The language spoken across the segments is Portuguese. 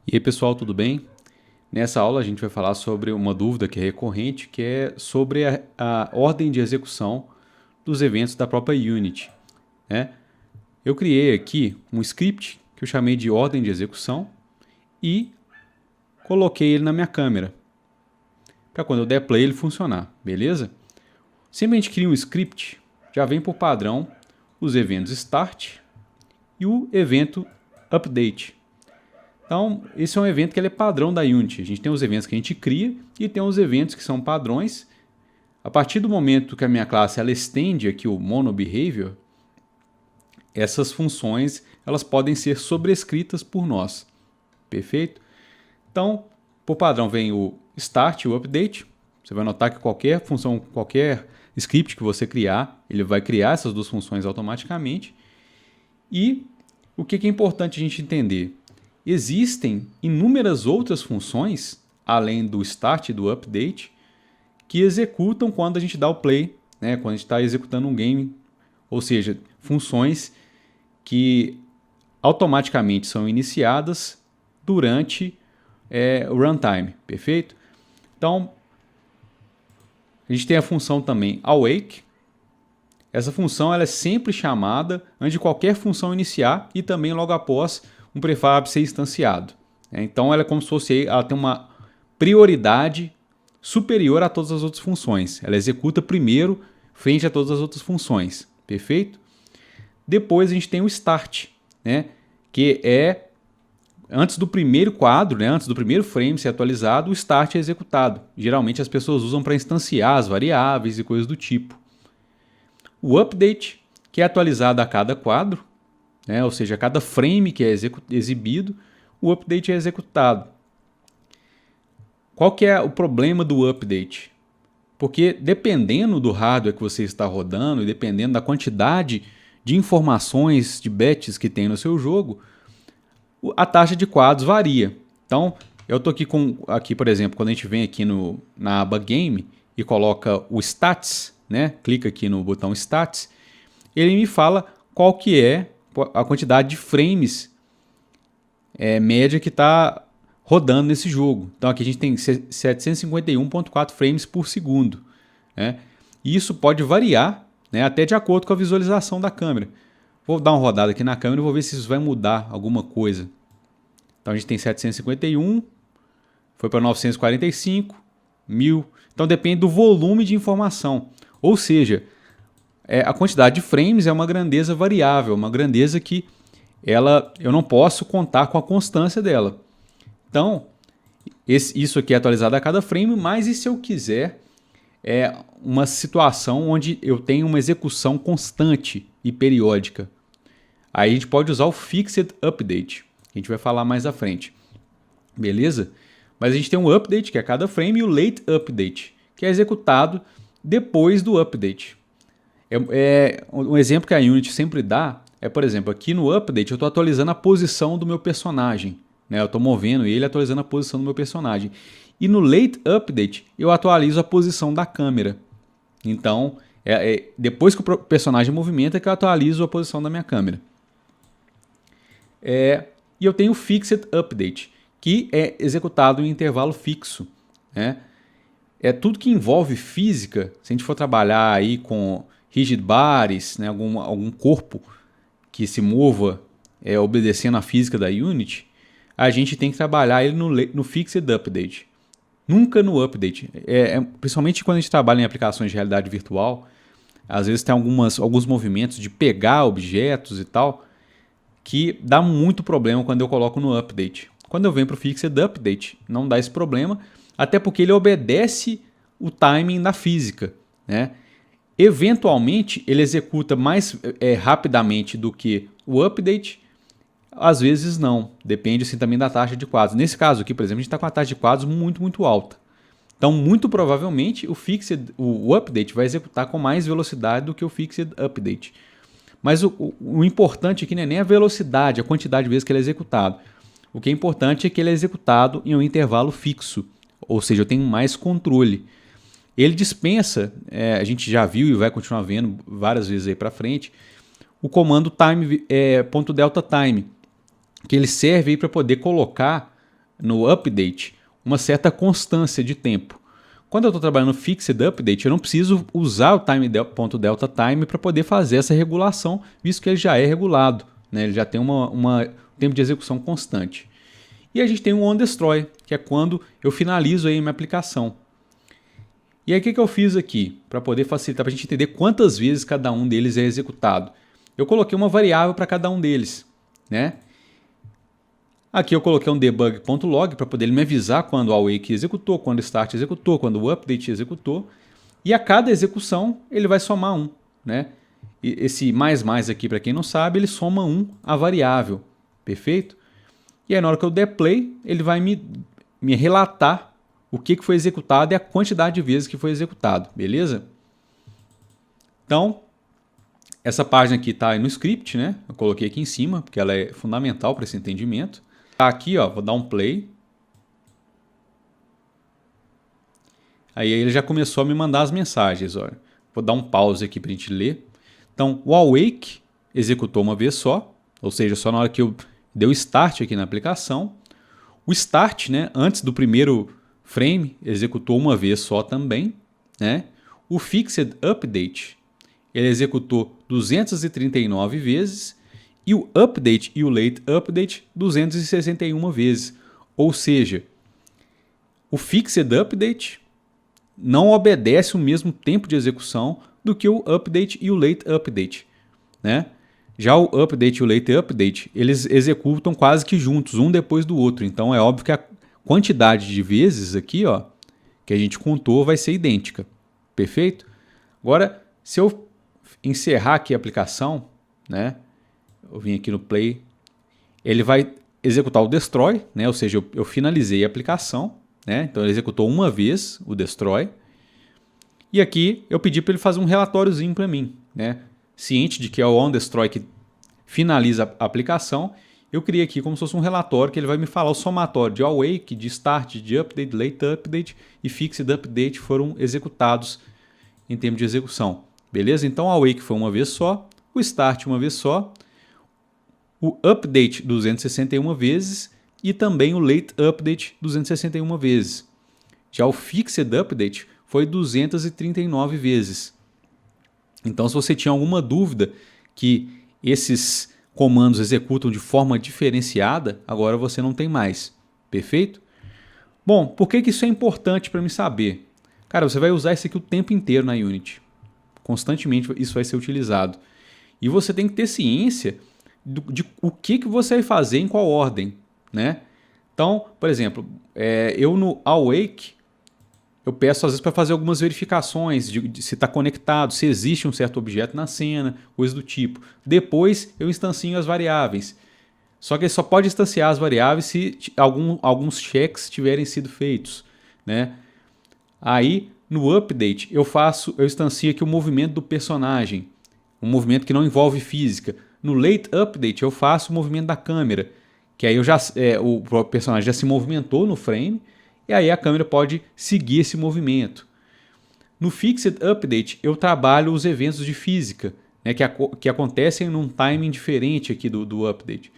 E aí pessoal, tudo bem? Nessa aula a gente vai falar sobre uma dúvida que é recorrente, que é sobre a ordem de execução dos eventos da própria Unity, né? Eu criei aqui um script que eu chamei de ordem de execução e coloquei ele na minha câmera, para quando eu der play ele funcionar, beleza? Sempre a gente cria um script, já vem por padrão os eventos start e o evento update. Então, esse é um evento que ele é padrão da Unity. A gente tem os eventos que a gente cria e tem os eventos que são padrões. A partir do momento que a minha classe ela estende aqui o monoBehavior, essas funções elas podem ser sobrescritas por nós. Perfeito? Então, por padrão vem o start e o update. Você vai notar que qualquer função, qualquer script que você criar, ele vai criar essas duas funções automaticamente. E o que é importante a gente entender? Existem inúmeras outras funções, além do start e do update, que executam quando a gente dá o play, né? Quando a gente está executando um game, ou seja, funções que automaticamente são iniciadas durante o runtime, perfeito? Então, a gente tem a função também awake. Essa função ela é sempre chamada antes de qualquer função iniciar e também logo após um prefab ser instanciado. Então ela é como se fosse, ela tem uma prioridade superior a todas as outras funções. Ela executa primeiro frente a todas as outras funções. Perfeito? Depois a gente tem o start, né? Que é antes do primeiro quadro, né? Antes do primeiro frame ser atualizado, o start é executado. Geralmente as pessoas usam para instanciar as variáveis e coisas do tipo. O update, que é atualizado a cada quadro, né? Ou seja, a cada frame que é exibido, o update é executado. Qual que é o problema do update? Porque dependendo do hardware que você está rodando e dependendo da quantidade de informações, de bits que tem no seu jogo, a taxa de quadros varia. Então, eu estou aqui, por exemplo, quando a gente vem aqui na aba Game e coloca o Stats, né? Clica aqui no botão Stats, ele me fala qual que é a quantidade de frames média que está rodando nesse jogo. Então aqui a gente tem 751.4 frames por segundo, né? E isso pode variar, né, até de acordo com a visualização da câmera. Vou dar uma rodada aqui na câmera e vou ver se isso vai mudar alguma coisa. Então a gente tem 751, foi para 945, 1000. Então depende do volume de informação. Ou seja, a quantidade de frames é uma grandeza variável, uma grandeza que eu não posso contar com a constância dela. Então, isso aqui é atualizado a cada frame, mas e se eu quiser uma situação onde eu tenho uma execução constante e periódica? Aí a gente pode usar o Fixed Update, que a gente vai falar mais à frente. Beleza? Mas a gente tem um update, que é a cada frame, e o Late Update, que é executado depois do update. Um exemplo que a Unity sempre dá é, por exemplo, aqui no update eu estou atualizando a posição do meu personagem. Né? Eu estou movendo ele atualizando a posição do meu personagem. E no Late Update eu atualizo a posição da câmera. Então, depois que o personagem movimenta, é que eu atualizo a posição da minha câmera. E eu tenho o Fixed Update, que é executado em intervalo fixo. Né? Tudo que envolve física, se a gente for trabalhar aí com rigid bodies, né, algum corpo que se mova obedecendo a física da Unity, a gente tem que trabalhar ele no Fixed Update. Nunca no Update. Principalmente quando a gente trabalha em aplicações de realidade virtual, às vezes tem alguns movimentos de pegar objetos e tal, que dá muito problema quando eu coloco no Update. Quando eu venho para o Fixed Update, não dá esse problema, até porque ele obedece o timing da física, né? Eventualmente, ele executa mais rapidamente do que o update, às vezes não. Depende assim, também da taxa de quadros. Nesse caso aqui, por exemplo, a gente está com a taxa de quadros muito, muito alta. Então, muito provavelmente, o update vai executar com mais velocidade do que o Fixed Update. Mas o importante aqui não é nem a velocidade, a quantidade de vezes que ele é executado. O que é importante é que ele é executado em um intervalo fixo, ou seja, eu tenho mais controle. Ele dispensa, a gente já viu e vai continuar vendo várias vezes aí para frente, o comando time, .delta time, que ele serve para poder colocar no update uma certa constância de tempo. Quando eu estou trabalhando no fixed update, eu não preciso usar o time.delta time para poder fazer essa regulação, visto que ele já é regulado, né? Ele já tem um tempo de execução constante. E a gente tem o onDestroy, que é quando eu finalizo aí minha aplicação. E aí o que eu fiz aqui, para poder facilitar, para a gente entender quantas vezes cada um deles é executado. Eu coloquei uma variável para cada um deles, né? Aqui eu coloquei um debug.log para poder ele me avisar quando o awake executou, quando o start executou, quando o update executou. E a cada execução ele vai somar 1. Né? E esse mais aqui, para quem não sabe, ele soma 1 a variável. Perfeito? E aí na hora que eu der play, ele vai me relatar o que foi executado e a quantidade de vezes que foi executado. Beleza? Então, essa página aqui está no script, né? Eu coloquei aqui em cima, porque ela é fundamental para esse entendimento. Aqui, ó, vou dar um play. Aí ele já começou a me mandar as mensagens. Olha. Vou dar um pause aqui para a gente ler. Então, o awake executou uma vez só, ou seja, só na hora que eu dei o start aqui na aplicação. O start, né, antes do primeiro frame, executou uma vez só também. Né? O fixed update, ele executou 239 vezes. E o update e o late update 261 vezes. Ou seja, o fixed update não obedece o mesmo tempo de execução do que o update e o late update. Né? Já o update e o late update, eles executam quase que juntos, um depois do outro. Então é óbvio que a quantidade de vezes aqui, ó, que a gente contou vai ser idêntica. Perfeito? Agora, se eu encerrar aqui a aplicação, né? Eu vim aqui no play, ele vai executar o destroy, né? Ou seja, eu finalizei a aplicação, né? Então ele executou uma vez o destroy. E aqui eu pedi para ele fazer um relatóriozinho para mim, né? Ciente de que é o onDestroy que finaliza a aplicação, eu criei aqui como se fosse um relatório que ele vai me falar o somatório de awake, de start, de update, late update e fixed update foram executados em termos de execução. Beleza? Então o awake foi uma vez só, o start uma vez só, o update 261 vezes e também o late update 261 vezes. Já o fixed update foi 239 vezes. Então, se você tinha alguma dúvida que esses comandos executam de forma diferenciada, agora você não tem mais. Perfeito? Bom, por que isso é importante para me saber? Cara, você vai usar isso aqui o tempo inteiro na Unity. Constantemente isso vai ser utilizado. E você tem que ter ciência de o que você vai fazer em qual ordem, né? Então, por exemplo, eu no awake, eu peço às vezes para fazer algumas verificações de se está conectado, se existe um certo objeto na cena, coisa do tipo. Depois eu instancio as variáveis. Só que ele só pode instanciar as variáveis se alguns checks tiverem sido feitos, né? Aí no update eu instancio aqui o movimento do personagem, um movimento que não envolve física. No late update eu faço o movimento da câmera, que aí o personagem já se movimentou no frame e aí a câmera pode seguir esse movimento. No fixed update eu trabalho os eventos de física, né, que acontecem num timing diferente aqui do update.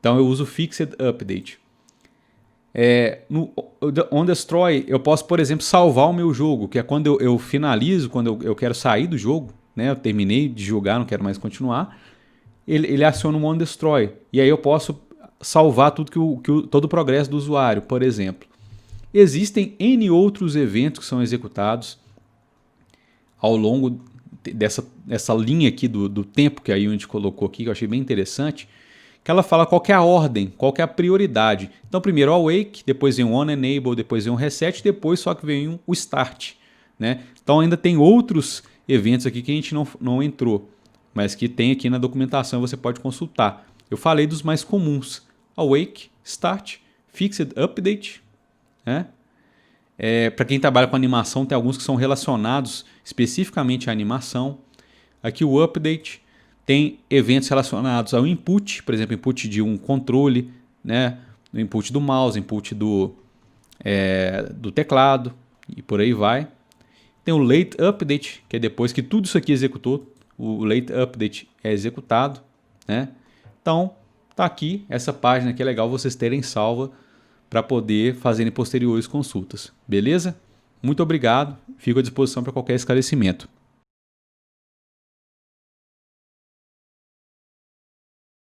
Então eu uso o fixed update. No onDestroy eu posso, por exemplo, salvar o meu jogo, que é quando eu finalizo, quando eu quero sair do jogo, né, eu terminei de jogar, não quero mais continuar. Ele aciona um onDestroy. E aí eu posso salvar todo o progresso do usuário, por exemplo. Existem N outros eventos que são executados ao longo dessa linha aqui do tempo que a Unity colocou aqui, que eu achei bem interessante, que ela fala qual que é a ordem, qual que é a prioridade. Então primeiro o awake, depois vem o onEnable, depois vem o reset, depois só que vem o start. Né? Então ainda tem outros eventos aqui que a gente não entrou, mas que tem aqui na documentação, você pode consultar. Eu falei dos mais comuns: awake, start, fixed update. Né? Para quem trabalha com animação, tem alguns que são relacionados especificamente à animação. Aqui o update tem eventos relacionados ao input, por exemplo, input de um controle, né? O input do mouse, input do teclado e por aí vai. Tem o late update, que é depois que tudo isso aqui executou, o late update é executado, né? Então, tá aqui essa página que é legal vocês terem salva para poder fazerem posteriores consultas. Beleza? Muito obrigado. Fico à disposição para qualquer esclarecimento.